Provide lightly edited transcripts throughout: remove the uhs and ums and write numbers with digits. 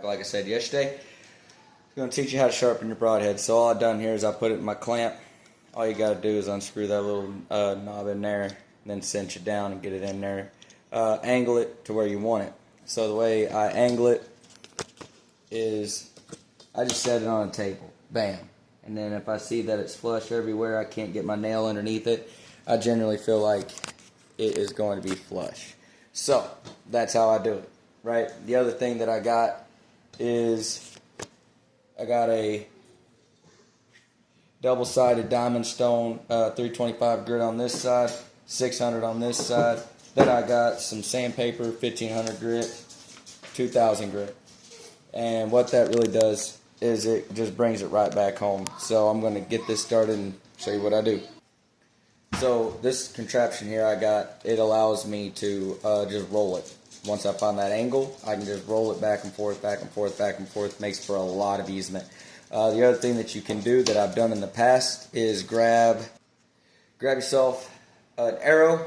Like I said yesterday, I'm going to teach you how to sharpen your broadhead. So all I've done here is I put it in my clamp. All you got to do is unscrew that little knob in there, and then cinch it down and get it in there. Angle it to where you want it. So the way I angle it is I just set it on a table. Bam. And then if I see that it's flush everywhere, I can't get my nail underneath it, I generally feel like it is going to be flush. So that's how I do it. Right? The other thing that I got is I got a double-sided diamond stone 325 grit on this side, 600 on this side. Then I got some sandpaper 1500 grit, 2000 grit. And what that really does is it just brings it right back home. So I'm going to get this started and show you what I do. So this contraption here I got, it allows me to just roll it. Once I find that angle, I can just roll it back and forth, back and forth, back and forth. Makes for a lot of easement. The other thing that you can do that I've done in the past is grab yourself an arrow,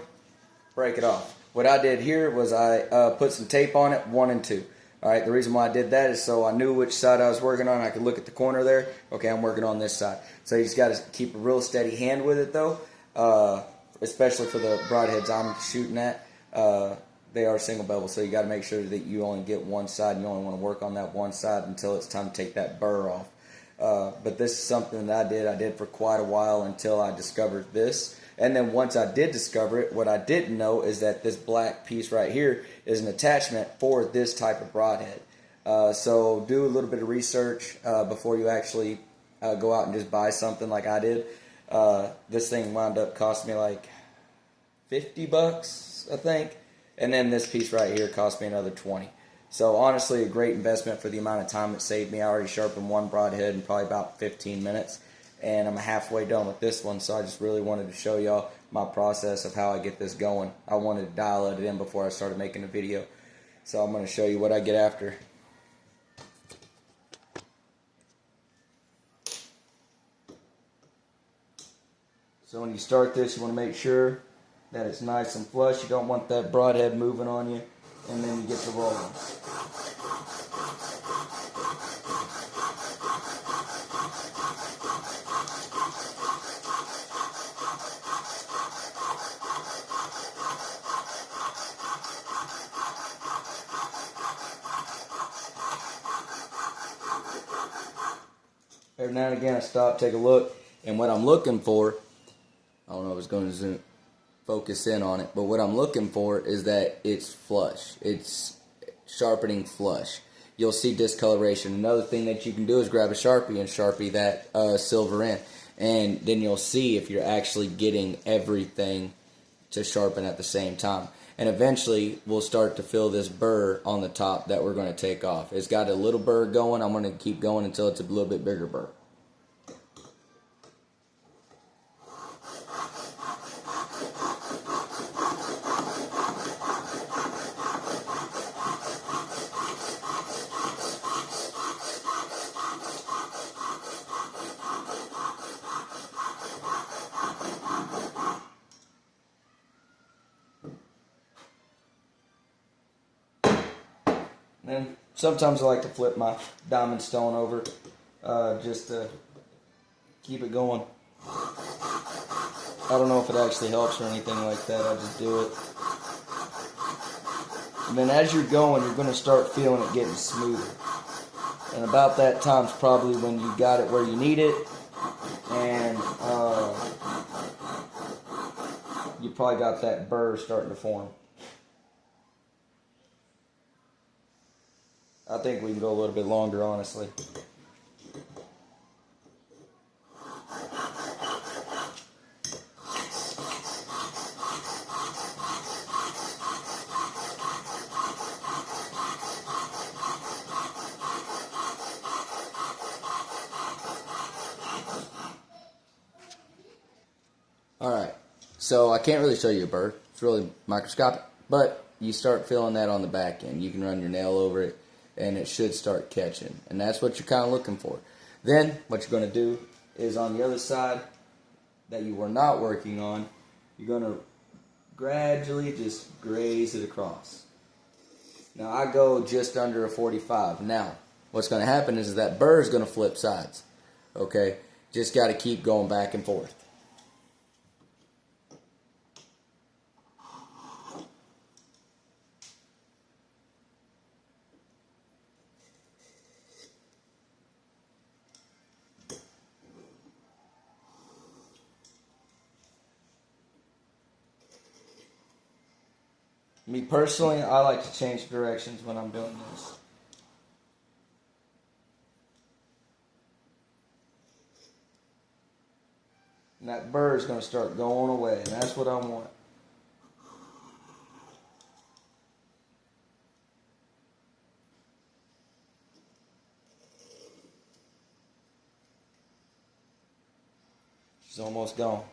break it off. What I did here was I put some tape on it, 1 and 2. Alright, the reason why I did that is so I knew which side I was working on. I could look at the corner there. Okay, I'm working on this side. So you just got to keep a real steady hand with it though, especially for the broadheads I'm shooting at. They are single bevel, so you got to make sure that you only get one side and you only want to work on that one side until it's time to take that burr off. But this is something that I did for quite a while until I discovered this. And then once I did discover it, what I didn't know is that this black piece right here is an attachment for this type of broadhead. So do a little bit of research before you actually go out and just buy something like I did. This thing wound up costing me like $50, I think. And then this piece right here cost me another 20. So honestly, a great investment for the amount of time it saved me. I already sharpened one broadhead in probably about 15 minutes. And I'm halfway done with this one. So I just really wanted to show y'all my process of how I get this going. I wanted to dial it in before I started making a video. So I'm going to show you what I get after. So when you start this, you want to make sure that it's nice and flush. You don't want that broadhead moving on you, and then you get to rolling. Every now and again I stop, take a look, and what I'm looking for, I don't know if it's going to focus in on it, but what I'm looking for is that it's flush. It's sharpening flush. You'll see discoloration. Another thing that you can do is grab a Sharpie and Sharpie that silver in, and then you'll see if you're actually getting everything to sharpen at the same time. And eventually we'll start to feel this burr on the top that we're going to take off. It's got a little burr going. I'm going to keep going until it's a little bit bigger burr. And sometimes I like to flip my diamond stone over just to keep it going. I don't know if it actually helps or anything like that. I just do it. And then as you're going, you're going to start feeling it getting smoother. And about that time's probably when you got it where you need it. And you probably got that burr starting to form. I think we can go a little bit longer, honestly. Alright, so I can't really show you a burr. It's really microscopic, but you start feeling that on the back end. You can run your nail over it, and it should start catching. And that's what you're kind of looking for. Then, what you're going to do is on the other side that you were not working on, you're going to gradually just graze it across. Now I go just under a 45. Now, what's going to happen is that burr is going to flip sides. Okay? Just got to keep going back and forth. Me personally, I like to change directions when I'm doing this. And that burr is going to start going away, and that's what I want. She's almost gone.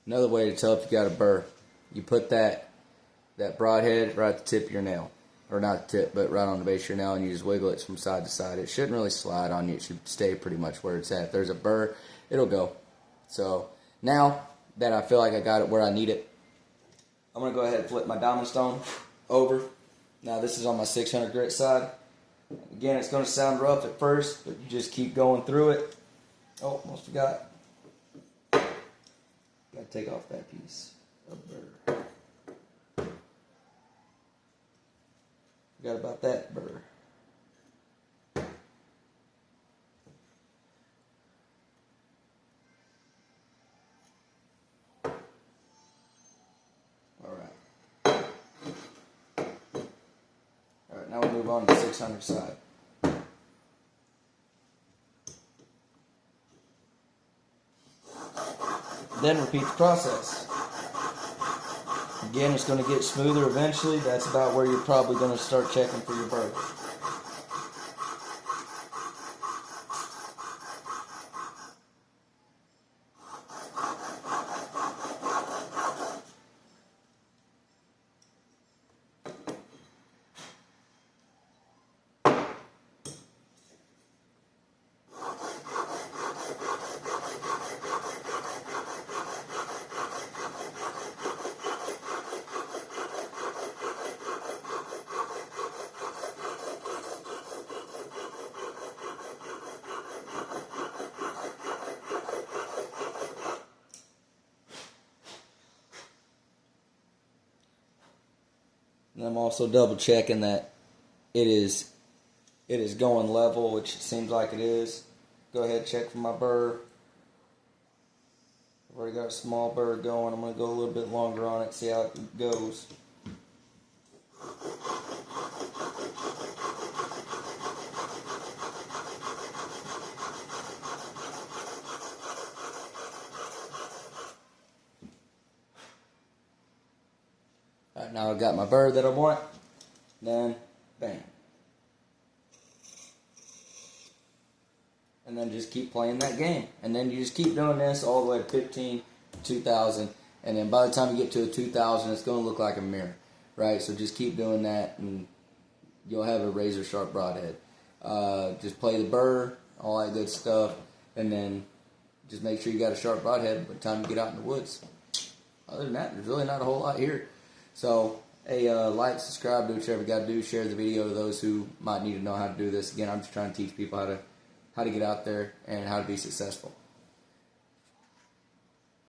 Another way to tell if you got a burr, you put that broadhead right at the tip of your nail. Or not the tip, but right on the base of your nail, and you just wiggle it from side to side. It shouldn't really slide on you. It should stay pretty much where it's at. If there's a burr, it'll go. So now that I feel like I got it where I need it, I'm going to go ahead and flip my diamond stone over. Now this is on my 600 grit side. Again, it's going to sound rough at first, but you just keep going through it. Oh, almost forgot. Got to take off that piece of burr. Forgot about that burr. Alright, now we'll move on to the 600 side. Then repeat the process. Again, it's going to get smoother eventually. That's about where you're probably going to start checking for your burr. And I'm also double checking that it is going level, which it seems like it is. Go ahead and check for my burr. I've already got a small burr going. I'm going to go a little bit longer on it, see how it goes. Alright, now I've got my burr that I want. Then, bam. And then just keep playing that game. And then you just keep doing this all the way to 15, 2,000. And then by the time you get to a 2,000, it's going to look like a mirror. Right? So just keep doing that and you'll have a razor sharp broadhead. Just play the burr, all that good stuff. And then just make sure you got a sharp broadhead by the time you get out in the woods. Other than that, there's really not a whole lot here. So, hey, like, subscribe, do whatever you got to do. Share the video to those who might need to know how to do this. Again, I'm just trying to teach people how to get out there and how to be successful.